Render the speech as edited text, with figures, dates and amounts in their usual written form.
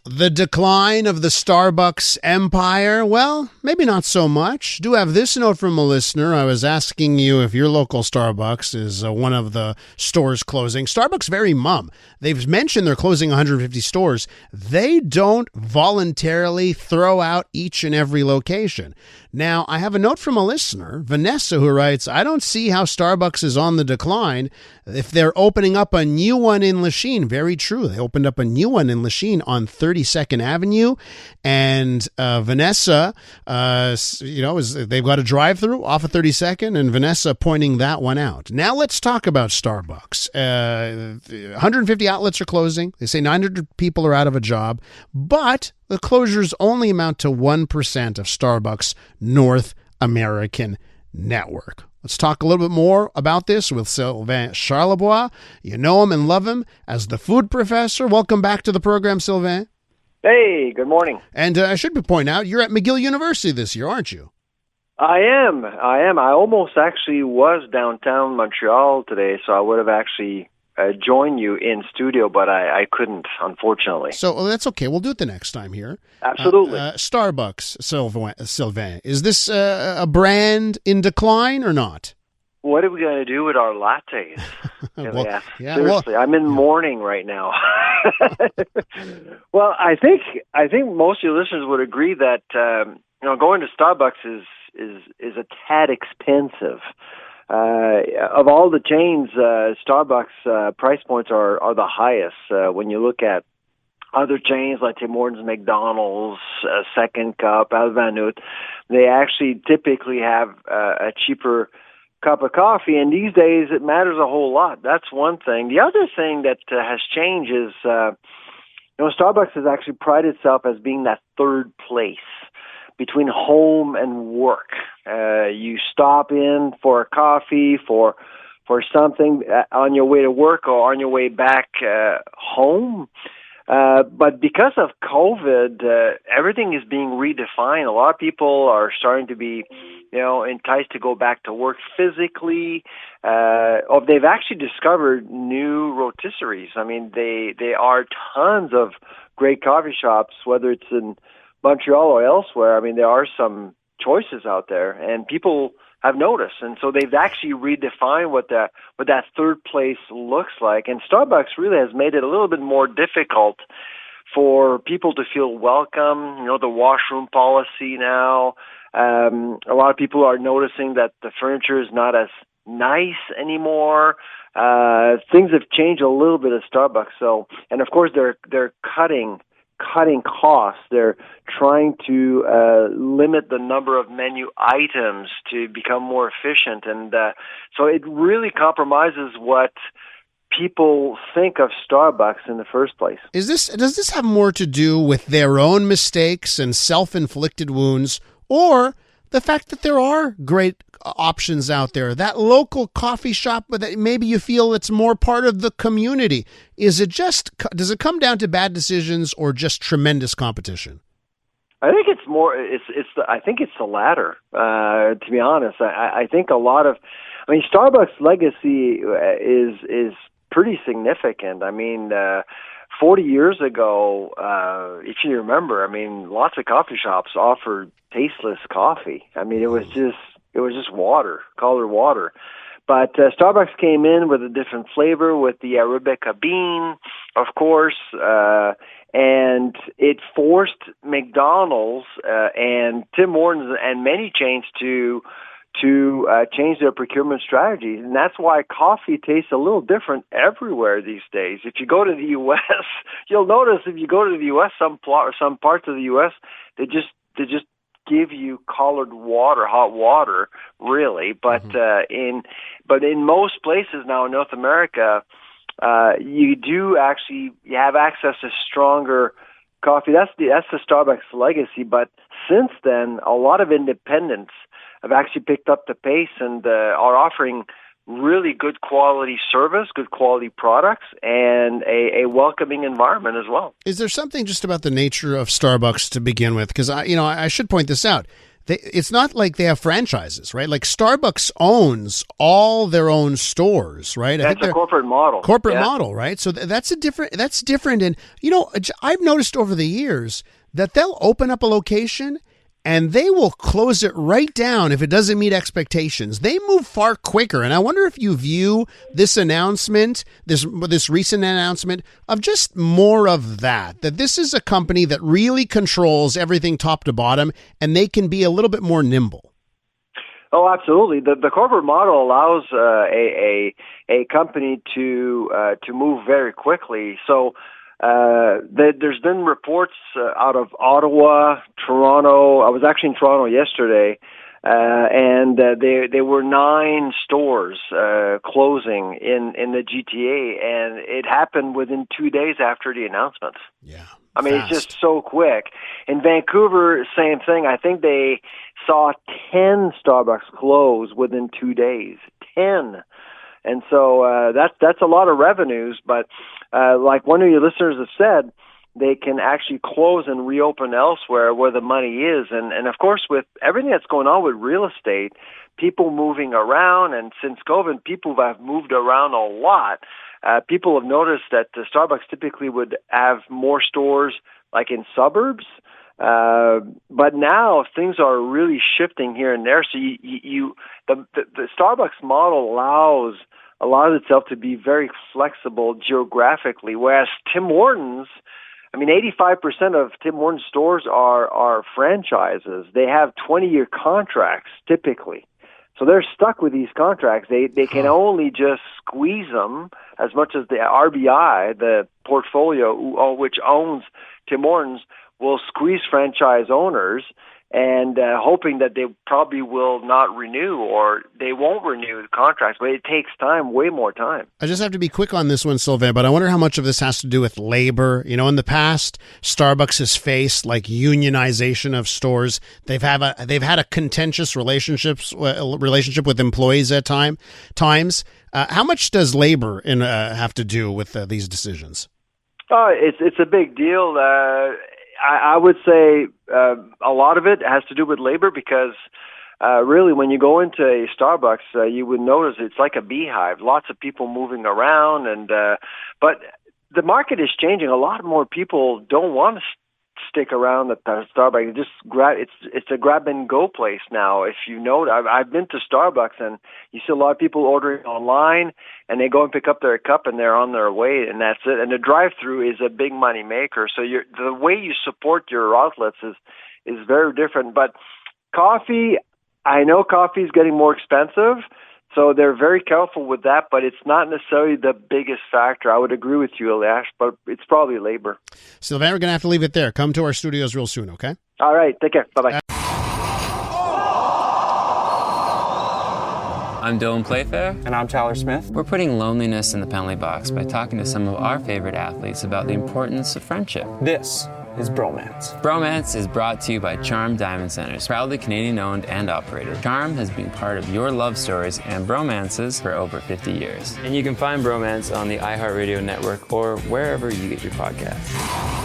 The decline of the Starbucks empire? Well, maybe not so much. Do have this note from a listener. I was asking you if your local Starbucks is one of the stores closing. Starbucks very mum. They've mentioned they're closing 150 stores. They don't voluntarily throw out each and every location. Now, I have a note from a listener, Vanessa, who writes, I don't see how Starbucks is on the decline if they're opening up a new one in Lachine. Very true. They opened up a new one in Lachine on 32nd Avenue. And Vanessa, they've got a drive-through off of 32nd, and Vanessa pointing that one out. Now let's talk about Starbucks. 150 outlets are closing. They say 900 people are out of a job, but the closures only amount to 1% of Starbucks' North American network. Let's talk a little bit more about this with Sylvain Charlebois. You know him and love him as the food professor. Welcome back to the program, Sylvain. Hey, good morning. And I should point out, you're at McGill University this year, aren't you? I am. I almost actually was downtown Montreal today, so I would have actually joined you in studio, but I couldn't, unfortunately. So that's okay. We'll do it the next time here. Absolutely. Starbucks, Sylvain. Is this a brand in decline or not? What are we going to do with our lattes? Seriously, I'm in mourning right now. Well, I think most of your listeners would agree that going to Starbucks is a tad expensive. Of all the chains, Starbucks price points are the highest. When you look at other chains like Tim Hortons, McDonald's, Second Cup, Alvanut, they actually typically have a cheaper cup of coffee, and these days it matters a whole lot. That's one thing. The other thing that has changed is, Starbucks has actually prided itself as being that third place between home and work. You stop in for a coffee, for something on your way to work or on your way back home. But because of COVID, everything is being redefined. A lot of people are starting to be, enticed to go back to work physically. Or they've actually discovered new rotisseries. I mean, there are tons of great coffee shops, whether it's in Montreal or elsewhere. I mean, there are some choices out there, and people have noticed, and so they've actually redefined what that third place looks like. And Starbucks really has made it a little bit more difficult for people to feel welcome. The washroom policy now. A lot of people are noticing that the furniture is not as nice anymore. Things have changed a little bit at Starbucks. So, and of course, they're cutting costs. They're trying to limit the number of menu items to become more efficient, and so it really compromises what people think of Starbucks in the first place. Does this have more to do with their own mistakes and self-inflicted wounds, or the fact that there are great options out there, that local coffee shop that maybe you feel it's more part of the community? Does it come down to bad decisions or just tremendous competition? I think it's more. I think it's the latter. To be honest, I think Starbucks' legacy is pretty significant. 40 years ago, if you remember, lots of coffee shops offered tasteless coffee. It was just water, colored water. But Starbucks came in with a different flavor, with the Arabica bean, of course, and it forced McDonald's and Tim Hortons and many chains to change their procurement strategy. And that's why coffee tastes a little different everywhere these days. If you go to the U.S., you'll notice if you go to the U.S., some parts of the U.S., they just give you colored water, hot water, really. But in most places now in North America, you have access to stronger coffee. That's the Starbucks legacy. But since then, a lot of independents have actually picked up the pace and are offering really good quality service, good quality products, and a welcoming environment as well. Is there something just about the nature of Starbucks to begin with? Because I should point this out. it's not like they have franchises, right? Like Starbucks owns all their own stores, right? That's a corporate model. Model, right? So that's different. And, I've noticed over the years that they'll open up a location and they will close it right down if it doesn't meet expectations. They move far quicker. And I wonder if you view this announcement, this recent announcement, of just more of that this is a company that really controls everything top to bottom, and they can be a little bit more nimble. Oh, absolutely. The corporate model allows a company to move very quickly. So there's been reports out of Ottawa, Toronto. I was actually in Toronto yesterday, and there were 9 stores closing in the GTA, and it happened within 2 days after the announcement. Yeah, I mean, fast. It's just so quick. In Vancouver, same thing. I think they saw 10 Starbucks close within 2 days. 10. And so that's a lot of revenues, but like one of your listeners has said, they can actually close and reopen elsewhere where the money is. And of course, with everything that's going on with real estate, people moving around, and since COVID, people have moved around a lot. People have noticed that the Starbucks typically would have more stores like in suburbs. But now things are really shifting here and there. So the Starbucks model allows itself to be very flexible geographically, whereas Tim Hortons, 85% of Tim Hortons stores are franchises. They have 20-year contracts typically. So they're stuck with these contracts. They can only just squeeze them as much as the RBI, the portfolio which owns Tim Hortons, will squeeze franchise owners, and hoping that they probably will not renew, or they won't renew the contracts. But it takes time, way more time. I just have to be quick on this one, Sylvain, but I wonder how much of this has to do with labor. In the past, Starbucks has faced like unionization of stores. They've had a contentious relationship with employees at times. How much does labor have to do with these decisions? It's a big deal. I would say a lot of it has to do with labor, because really when you go into a Starbucks, you would notice it's like a beehive, lots of people moving around, and but the market is changing. A lot more people don't want to stick around at the Starbucks. It's a grab and go place now. If you know, I've been to Starbucks, and you see a lot of people ordering online, and they go and pick up their cup and they're on their way, and that's it. And the drive-through is a big money maker. So the way you support your outlets is very different. But coffee, I know coffee is getting more expensive, so they're very careful with that, but it's not necessarily the biggest factor. I would agree with you, Elias, but it's probably labor. Sylvain, we're going to have to leave it there. Come to our studios real soon, okay? All right. Take care. Bye-bye. I'm Dylan Playfair. And I'm Tyler Smith. We're putting loneliness in the penalty box by talking to some of our favorite athletes about the importance of friendship. This is Bromance. Bromance is brought to you by Charm Diamond Centers, proudly Canadian-owned and operated. Charm has been part of your love stories and bromances for over 50 years. And you can find Bromance on the iHeartRadio network or wherever you get your podcasts.